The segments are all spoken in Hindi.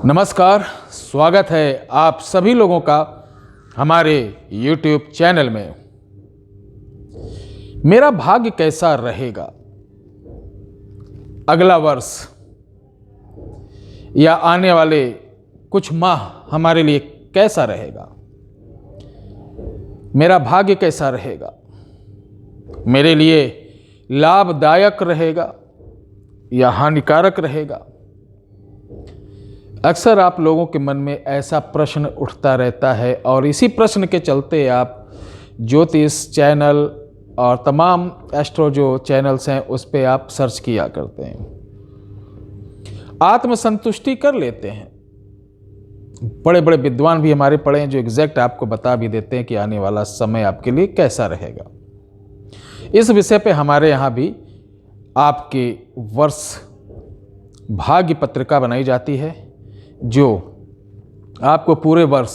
नमस्कार, स्वागत है आप सभी लोगों का हमारे YouTube चैनल में। मेरा भाग्य कैसा रहेगा, अगला वर्ष या आने वाले कुछ माह हमारे लिए कैसा रहेगा, मेरा भाग्य कैसा रहेगा, मेरे लिए लाभदायक रहेगा या हानिकारक रहेगा। अक्सर आप लोगों के मन में ऐसा प्रश्न उठता रहता है और इसी प्रश्न के चलते आप ज्योतिष चैनल और तमाम एस्ट्रो जो चैनल्स हैं उस पे आप सर्च किया करते हैं, आत्मसंतुष्टि कर लेते हैं। बड़े बड़े विद्वान भी हमारे पढ़े हैं जो एग्जैक्ट आपको बता भी देते हैं कि आने वाला समय आपके लिए कैसा रहेगा। इस विषय पे हमारे यहाँ भी आपके वर्ष भाग्य पत्रिका बनाई जाती है जो आपको पूरे वर्ष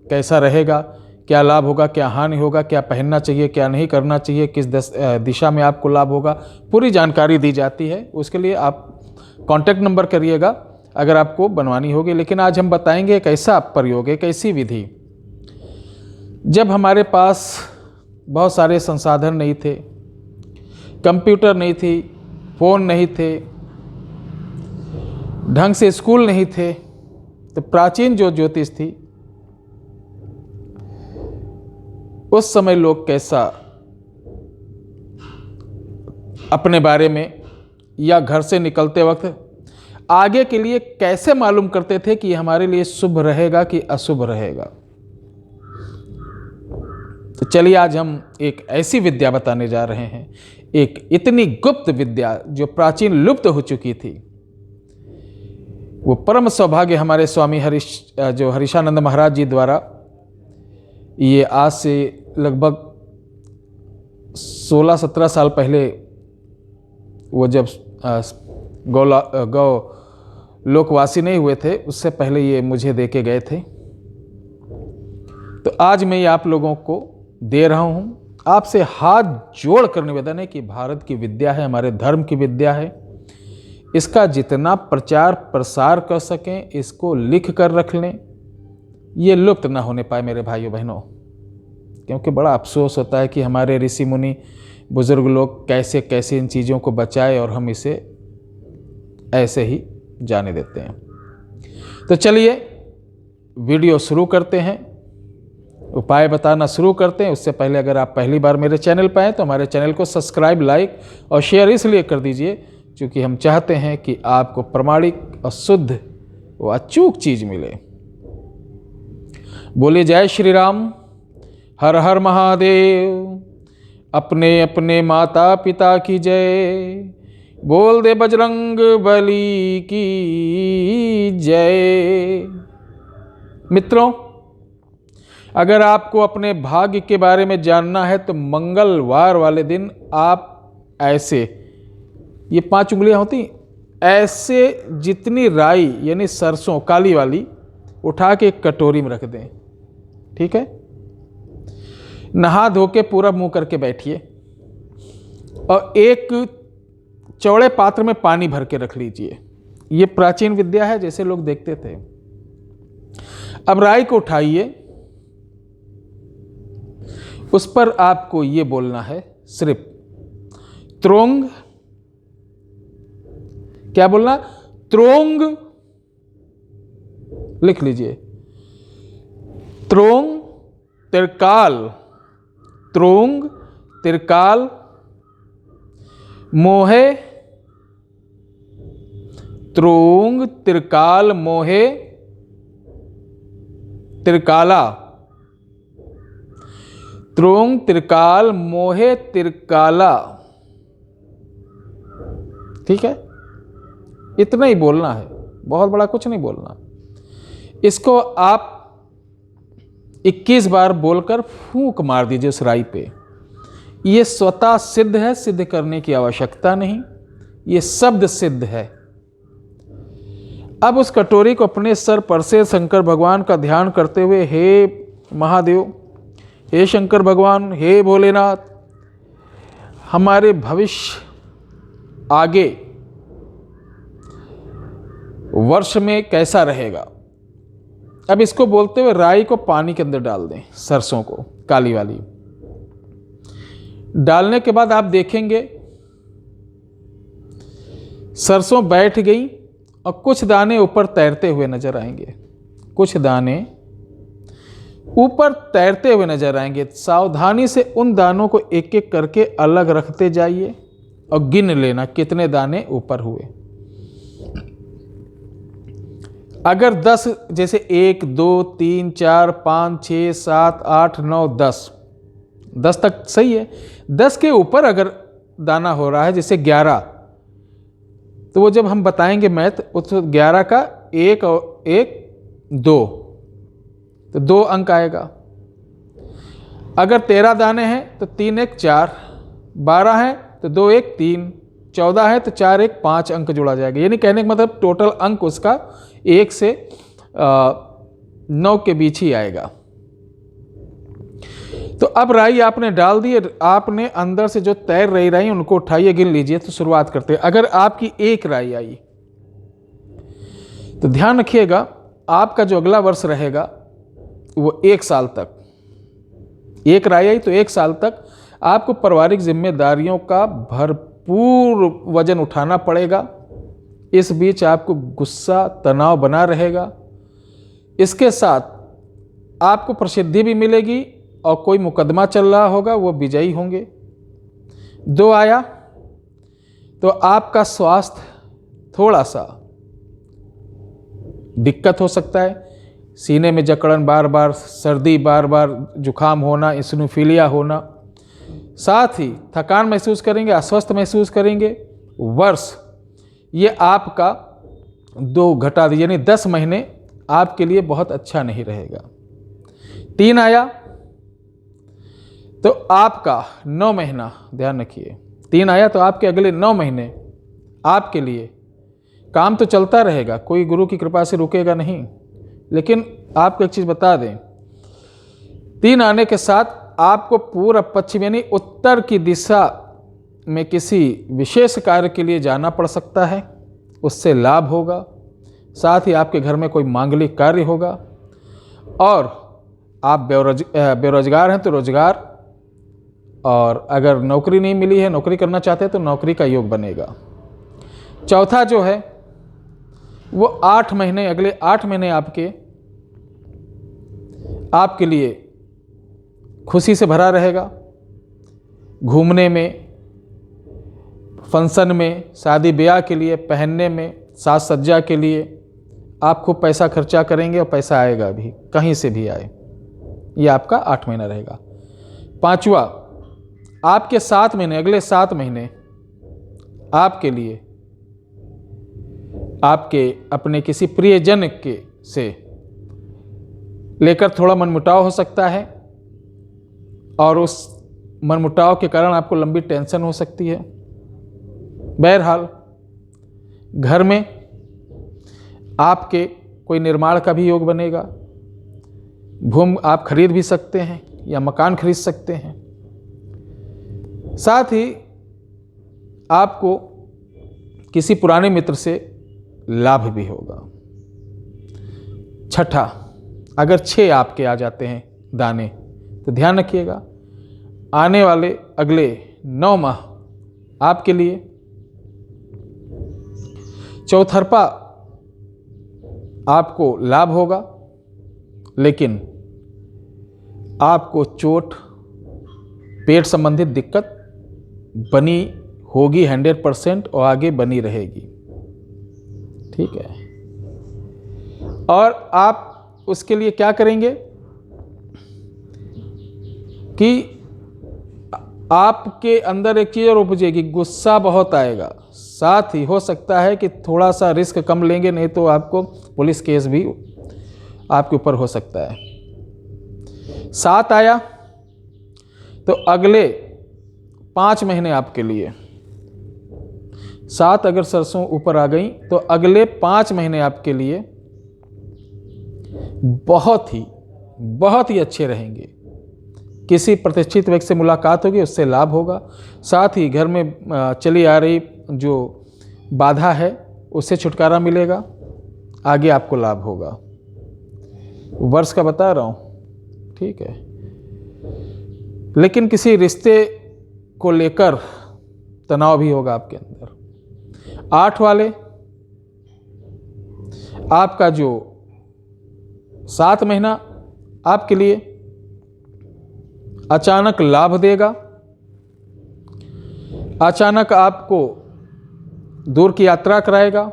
कैसा रहेगा, क्या लाभ होगा, क्या हानि होगा, क्या पहनना चाहिए, क्या नहीं करना चाहिए, किस दिशा में आपको लाभ होगा, पूरी जानकारी दी जाती है। उसके लिए आप कांटेक्ट नंबर करिएगा अगर आपको बनवानी होगी। लेकिन आज हम बताएंगे एक ऐसा प्रयोग, एक ऐसी विधि जब हमारे पास बहुत सारे संसाधन नहीं थे, कंप्यूटर नहीं थी, फ़ोन नहीं थे, ढंग से स्कूल नहीं थे, तो प्राचीन जो ज्योतिष थी उस समय लोग कैसा अपने बारे में या घर से निकलते वक्त आगे के लिए कैसे मालूम करते थे कि हमारे लिए शुभ रहेगा कि अशुभ रहेगा। तो चलिए आज हम एक ऐसी विद्या बताने जा रहे हैं, एक इतनी गुप्त विद्या जो प्राचीन लुप्त हो चुकी थी। वो परम सौभाग्य हमारे स्वामी हरीशानंद महाराज जी द्वारा ये आज से लगभग 16-17 साल पहले वो जब गौ लोकवासी नहीं हुए थे उससे पहले ये मुझे दे के गए थे। तो आज मैं ये आप लोगों को दे रहा हूँ। आपसे हाथ जोड़ कर निवेदन है कि भारत की विद्या है, हमारे धर्म की विद्या है, इसका जितना प्रचार प्रसार कर सकें, इसको लिख कर रख लें, ये लुप्त ना होने पाए मेरे भाइयों बहनों। क्योंकि बड़ा अफसोस होता है कि हमारे ऋषि मुनि बुजुर्ग लोग कैसे कैसे इन चीज़ों को बचाए और हम इसे ऐसे ही जाने देते हैं। तो चलिए वीडियो शुरू करते हैं, उपाय बताना शुरू करते हैं। उससे पहले अगर आप पहली बार मेरे चैनल पर आए तो हमारे चैनल को सब्सक्राइब, लाइक और शेयर इसलिए कर दीजिए क्योंकि हम चाहते हैं कि आपको प्रमाणिक और शुद्ध व अचूक चीज मिले। बोले जय श्री राम, हर हर महादेव, अपने अपने माता पिता की जय, बोल दे बजरंग बली की जय। मित्रों, अगर आपको अपने भाग्य के बारे में जानना है तो मंगलवार वाले दिन आप ऐसे, ये 5 उंगलियां होती, ऐसे जितनी राई यानी सरसों काली वाली उठा के एक कटोरी में रख दें। ठीक है, नहा धो के पूरा मुंह करके बैठिए और एक चौड़े पात्र में पानी भर के रख लीजिए। ये प्राचीन विद्या है जैसे लोग देखते थे। अब राई को उठाइए, उस पर आपको ये बोलना है सिर्फ त्रोंग, क्या बोलना, त्रोंग लिख लीजिए, त्रोंग त्रिकाल, त्रोंग त्रिकाल मोहे, त्रोंग त्रिकाल मोहे त्रिकाला, त्रोंग त्रिकाल मोहे त्रिकाला। ठीक है, इतना ही बोलना है, बहुत बड़ा कुछ नहीं बोलना। इसको आप 21 बार बोलकर फूंक मार दीजिए उस राई पे। ये स्वतः सिद्ध है, सिद्ध करने की आवश्यकता नहीं, ये शब्द सिद्ध है। अब उस कटोरी को अपने सर पर से शंकर भगवान का ध्यान करते हुए, हे महादेव, हे शंकर भगवान, हे भोलेनाथ, हमारे भविष्य आगे वर्ष में कैसा रहेगा। अब इसको बोलते हुए राई को पानी के अंदर डाल दें, सरसों को काली वाली। डालने के बाद आप देखेंगे सरसों बैठ गई और कुछ दाने ऊपर तैरते हुए नजर आएंगे, कुछ दाने ऊपर तैरते हुए नजर आएंगे। सावधानी से उन दानों को एक एक करके अलग रखते जाइए और गिन लेना कितने दाने ऊपर हुए। अगर 10, जैसे 1 2 3 4 5 6 7 8 9 10 तक सही है। 10 के ऊपर अगर दाना हो रहा है, जैसे 11, तो वो जब हम बताएंगे मैथ, उस 11 का 1 और 1 2, तो 2 अंक आएगा। अगर 13 दाने हैं तो 3 1 4, 12 है तो 2 1 3, 14 है तो 4 1 5 अंक जोड़ा जाएगा। यानी कहने का मतलब टोटल अंक उसका 1 से 9 के बीच ही आएगा। तो अब राई आपने डाल दी, आपने अंदर से जो तैर रही राई उनको उठाइए, गिन लीजिए। तो शुरुआत करते हैं। अगर आपकी 1 राई आई तो ध्यान रखिएगा आपका जो अगला वर्ष रहेगा वो 1 साल तक, 1 राई आई तो 1 साल तक आपको पारिवारिक जिम्मेदारियों का भरपूर वजन उठाना पड़ेगा। इस बीच आपको गुस्सा तनाव बना रहेगा। इसके साथ आपको प्रसिद्धि भी मिलेगी और कोई मुकदमा चल रहा होगा वो विजयी होंगे। 2 आया तो आपका स्वास्थ्य थोड़ा सा दिक्कत हो सकता है। सीने में जकड़न, बार बार सर्दी, बार बार जुकाम होना, इस्नोफिलिया होना, साथ ही थकान महसूस करेंगे, अस्वस्थ महसूस करेंगे। वर्ष ये आपका 2 घटा दिए, यानी 10 महीने आपके लिए बहुत अच्छा नहीं रहेगा। 3 आया तो आपका 9 महीना, ध्यान रखिए 3 आया तो आपके अगले 9 महीने आपके लिए काम तो चलता रहेगा, कोई गुरु की कृपा से रुकेगा नहीं। लेकिन आपको एक चीज़ बता दें, 3 आने के साथ आपको पूरा पश्चिम यानी उत्तर की दिशा में किसी विशेष कार्य के लिए जाना पड़ सकता है, उससे लाभ होगा। साथ ही आपके घर में कोई मांगलिक कार्य होगा। और आप बेरोजगार हैं तो रोजगार, और अगर नौकरी नहीं मिली है, नौकरी करना चाहते हैं तो नौकरी का योग बनेगा। चौथा जो है वो 8 महीने, अगले 8 महीने आपके लिए खुशी से भरा रहेगा। घूमने में, फंक्शन में, शादी ब्याह के लिए, पहनने में, साज सज्जा के लिए आप खूब पैसा खर्चा करेंगे और पैसा आएगा भी, कहीं से भी आए। ये आपका 8 महीना रहेगा। 5वां, आपके 7 महीने, अगले 7 महीने आपके लिए आपके अपने किसी प्रियजन के से लेकर थोड़ा मनमुटाव हो सकता है, और उस मनमुटाव के कारण आपको लंबी टेंशन हो सकती है। बहरहाल घर में आपके कोई निर्माण का भी योग बनेगा। भूमि आप खरीद भी सकते हैं या मकान खरीद सकते हैं। साथ ही आपको किसी पुराने मित्र से लाभ भी होगा। 6ठा, अगर 6 आपके आ जाते हैं दाने तो ध्यान रखिएगा आने वाले अगले 9 माह आपके लिए। चौथरपा आपको लाभ होगा, लेकिन आपको चोट, पेट संबंधित दिक्कत बनी होगी 100% और आगे बनी रहेगी। ठीक है। और आप उसके लिए क्या करेंगे कि आपके अंदर एक चीज़ और उपजेगी, गुस्सा बहुत आएगा। साथ ही हो सकता है कि थोड़ा सा रिस्क कम लेंगे, नहीं तो आपको पुलिस केस भी आपके ऊपर हो सकता है। 7 आया तो अगले 5 महीने आपके लिए, 7 अगर सरसों ऊपर आ गई तो अगले 5 महीने आपके लिए बहुत ही अच्छे रहेंगे। किसी प्रतिष्ठित व्यक्ति से मुलाकात होगी, उससे लाभ होगा। साथ ही घर में चली आ रही जो बाधा है उससे छुटकारा मिलेगा। आगे आपको लाभ होगा। वर्ष का बता रहा हूँ, ठीक है। लेकिन किसी रिश्ते को लेकर तनाव भी होगा आपके अंदर। 8 वाले, आपका जो 7 महीना आपके लिए अचानक लाभ देगा। अचानक आपको दूर की यात्रा कराएगा।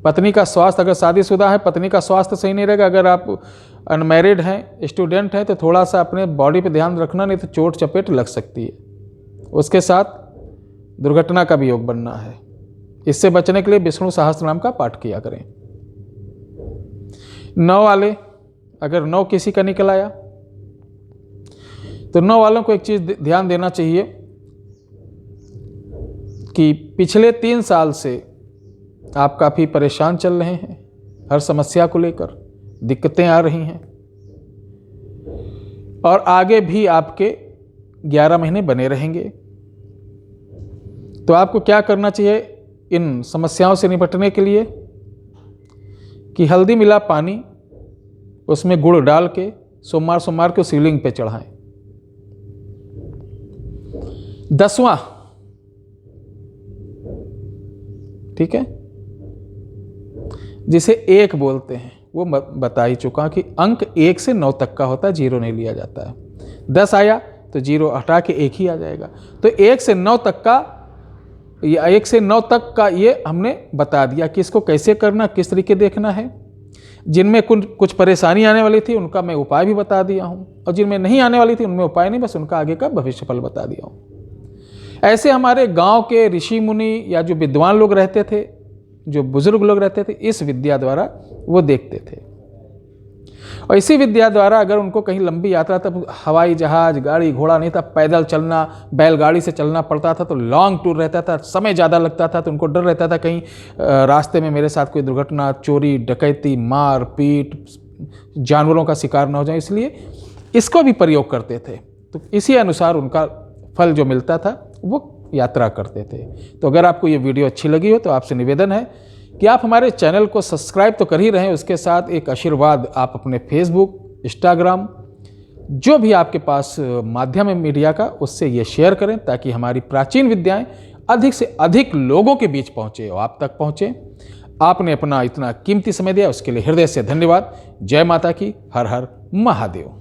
पत्नी का स्वास्थ्य, अगर शादीशुदा है पत्नी का स्वास्थ्य सही नहीं रहेगा। अगर आप अनमैरिड हैं, स्टूडेंट हैं, तो थोड़ा सा अपने बॉडी पे ध्यान रखना, नहीं तो चोट चपेट लग सकती है। उसके साथ दुर्घटना का भी योग बनना है। इससे बचने के लिए विष्णु सहस्त्र नाम का पाठ किया करें। 9 वाले, अगर 9 किसी का निकल आया तो 9 वालों को एक चीज ध्यान देना चाहिए कि पिछले 3 साल से आप काफी परेशान चल रहे हैं। हर समस्या को लेकर दिक्कतें आ रही हैं और आगे भी आपके 11 महीने बने रहेंगे। तो आपको क्या करना चाहिए इन समस्याओं से निपटने के लिए कि हल्दी मिला पानी, उसमें गुड़ डाल के सोमवार सोमवार को शिवलिंग पे चढ़ाएं। 10वां, ठीक है, जिसे 1 बोलते हैं, वो बता ही चुका कि अंक 1 से 9 तक का होता है, 0 नहीं लिया जाता है। 10 आया तो 0 हटा के 1 ही आ जाएगा। तो 1 से 9 तक का, या 1 से 9 तक का ये हमने बता दिया कि इसको कैसे करना, किस तरीके देखना है। जिनमें कुछ परेशानी आने वाली थी उनका मैं उपाय भी बता दिया हूँ, और जिनमें नहीं आने वाली थी उनमें उपाय नहीं, बस उनका आगे का भविष्य फल बता दिया हूँ। ऐसे हमारे गांव के ऋषि मुनि या जो विद्वान लोग रहते थे, जो बुजुर्ग लोग रहते थे, इस विद्या द्वारा वो देखते थे। और इसी विद्या द्वारा अगर उनको कहीं लंबी यात्रा, तब हवाई जहाज गाड़ी घोड़ा नहीं था, पैदल चलना, बैलगाड़ी से चलना पड़ता था, तो लॉन्ग टूर रहता था, समय ज़्यादा लगता था, तो उनको डर रहता था कहीं रास्ते में मेरे साथ कोई दुर्घटना, चोरी डकैती, मार पीट, जानवरों का शिकार न हो जाए, इसलिए इसको भी प्रयोग करते थे। तो इसी अनुसार उनका फल जो मिलता था वो यात्रा करते थे। तो अगर आपको ये वीडियो अच्छी लगी हो तो आपसे निवेदन है कि आप हमारे चैनल को सब्सक्राइब तो कर ही रहे हैं, उसके साथ एक आशीर्वाद आप अपने फेसबुक, इंस्टाग्राम, जो भी आपके पास माध्यम है मीडिया का, उससे ये शेयर करें ताकि हमारी प्राचीन विद्याएं अधिक से अधिक लोगों के बीच पहुँचे और आप तक पहुँचे। आपने अपना इतना कीमती समय दिया, उसके लिए हृदय से धन्यवाद। जय माता की, हर हर महादेव।